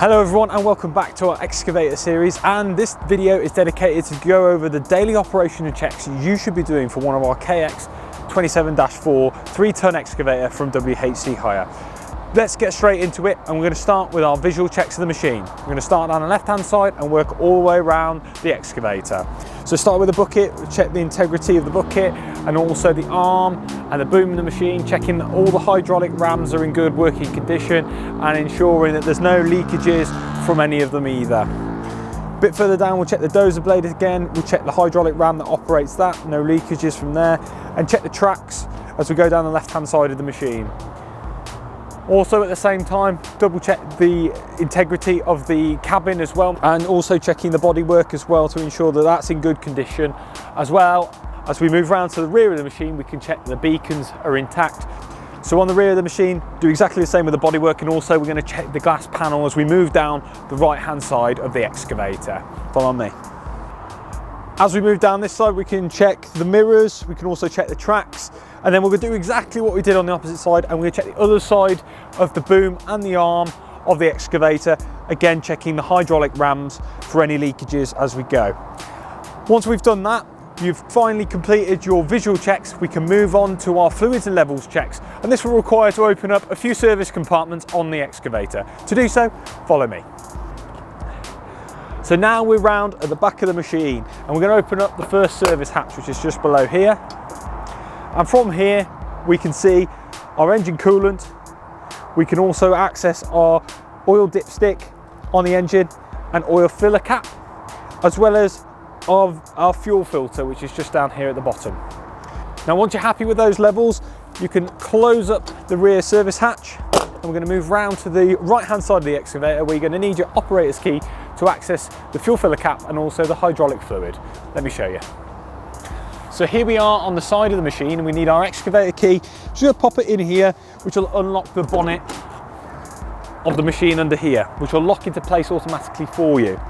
Hello everyone and welcome back to our excavator series, and this video is dedicated to go over the daily operational checks you should be doing for one of our KX27-4 3-ton excavator from WHC hire. Let's get straight into it, and we're going to start with our visual checks of the machine. We're going to start on the left hand side and work all the way around the excavator. So start with the bucket, check the integrity of the bucket and also the arm and the boom of the machine, checking that all the hydraulic rams are in good working condition and ensuring that there's no leakages from any of them either. A bit further down we'll check the dozer blade again, we'll check the hydraulic ram that operates that, no leakages from there, and check the tracks as we go down the left hand side of the machine. Also at the same time, double check the integrity of the cabin as well, and also checking the bodywork as well to ensure that that's in good condition. As well, as we move around to the rear of the machine, we can check the beacons are intact. So on the rear of the machine, do exactly the same with the bodywork, and also we're going to check the glass panel as we move down the right hand side of the excavator. Follow me. As we move down this side, we can check the mirrors, we can also check the tracks, and then we're going to do exactly what we did on the opposite side, and we're going to check the other side of the boom and the arm of the excavator, again checking the hydraulic rams for any leakages as we go. Once we've done that, you've finally completed your visual checks, we can move on to our fluids and levels checks, and this will require to open up a few service compartments on the excavator. To do so, follow me. So now we're round at the back of the machine, and we're going to open up the first service hatch, which is just below here. And from here we can see our engine coolant. We can also access our oil dipstick on the engine and oil filler cap, as well as our fuel filter, which is just down here at the bottom. Now once you're happy with those levels, you can close up the rear service hatch, and we're going to move round to the right hand side of the excavator, where you're going to need your operator's key to access the fuel filler cap and also the hydraulic fluid. Let me show you. So here we are on the side of the machine, and we need our excavator key. Just going to pop it in here, which will unlock the bonnet of the machine under here, which will lock into place automatically for you.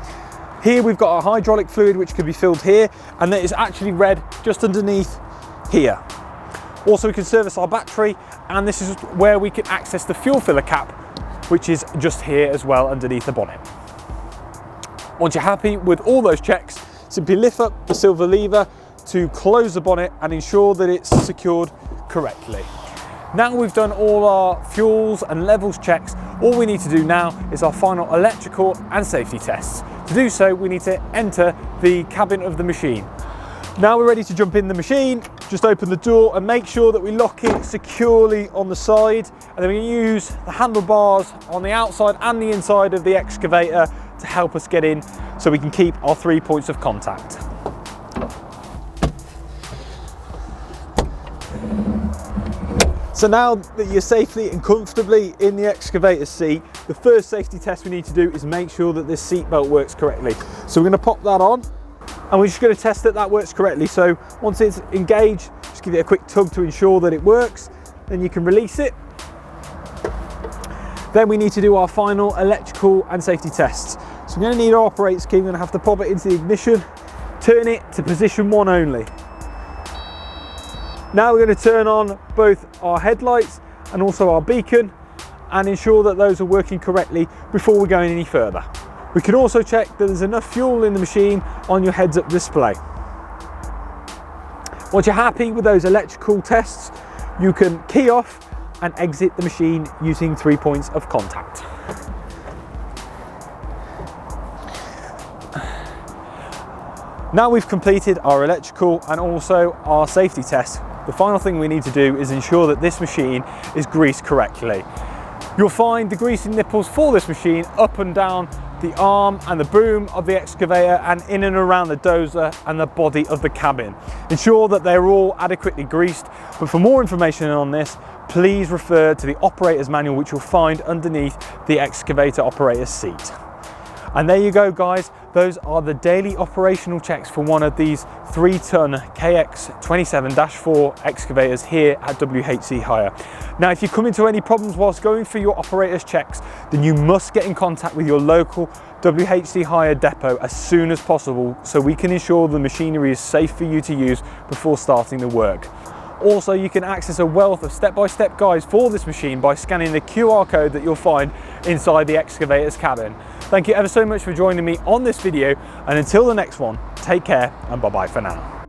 Here we've got our hydraulic fluid, which can be filled here, and that is actually red just underneath here. Also we can service our battery, and this is where we can access the fuel filler cap, which is just here as well underneath the bonnet. Once you're happy with all those checks, simply lift up the silver lever to close the bonnet and ensure that it's secured correctly. Now we've done all our fuels and levels checks, all we need to do now is our final electrical and safety tests. To do so, we need to enter the cabin of the machine. Now we're ready to jump in the machine. Just open the door and make sure that we lock it securely on the side, and then we use the handlebars on the outside and the inside of the excavator to help us get in, so we can keep our 3 points of contact. So now that you're safely and comfortably in the excavator seat, the first safety test we need to do is make sure that this seat belt works correctly. So we're going to pop that on, and we're just going to test that that works correctly. So once it's engaged, just give it a quick tug to ensure that it works, then you can release it. Then we need to do our final electrical and safety tests. So we're going to need our operator's key. We're going to have to pop it into the ignition, turn it to position 1 only. Now we're going to turn on both our headlights and also our beacon and ensure that those are working correctly before we go any further. We can also check that there's enough fuel in the machine on your heads-up display. Once you're happy with those electrical tests, you can key off and exit the machine using 3 points of contact. Now we've completed our electrical and also our safety test, the final thing we need to do is ensure that this machine is greased correctly. You'll find the greasing nipples for this machine up and down the arm and the boom of the excavator, and in and around the dozer and the body of the cabin. Ensure that they're all adequately greased, but for more information on this, please refer to the operator's manual, which you'll find underneath the excavator operator's seat. And there you go guys, those are the daily operational checks for one of these 3-ton KX27-4 excavators here at WHC Hire. Now if you come into any problems whilst going through your operator's checks, then you must get in contact with your local WHC Hire depot as soon as possible, so we can ensure the machinery is safe for you to use before starting the work. Also, you can access a wealth of step-by-step guides for this machine by scanning the QR code that you'll find inside the Excavator's cabin. Thank you ever so much for joining me on this video, and until the next one, take care and bye-bye for now.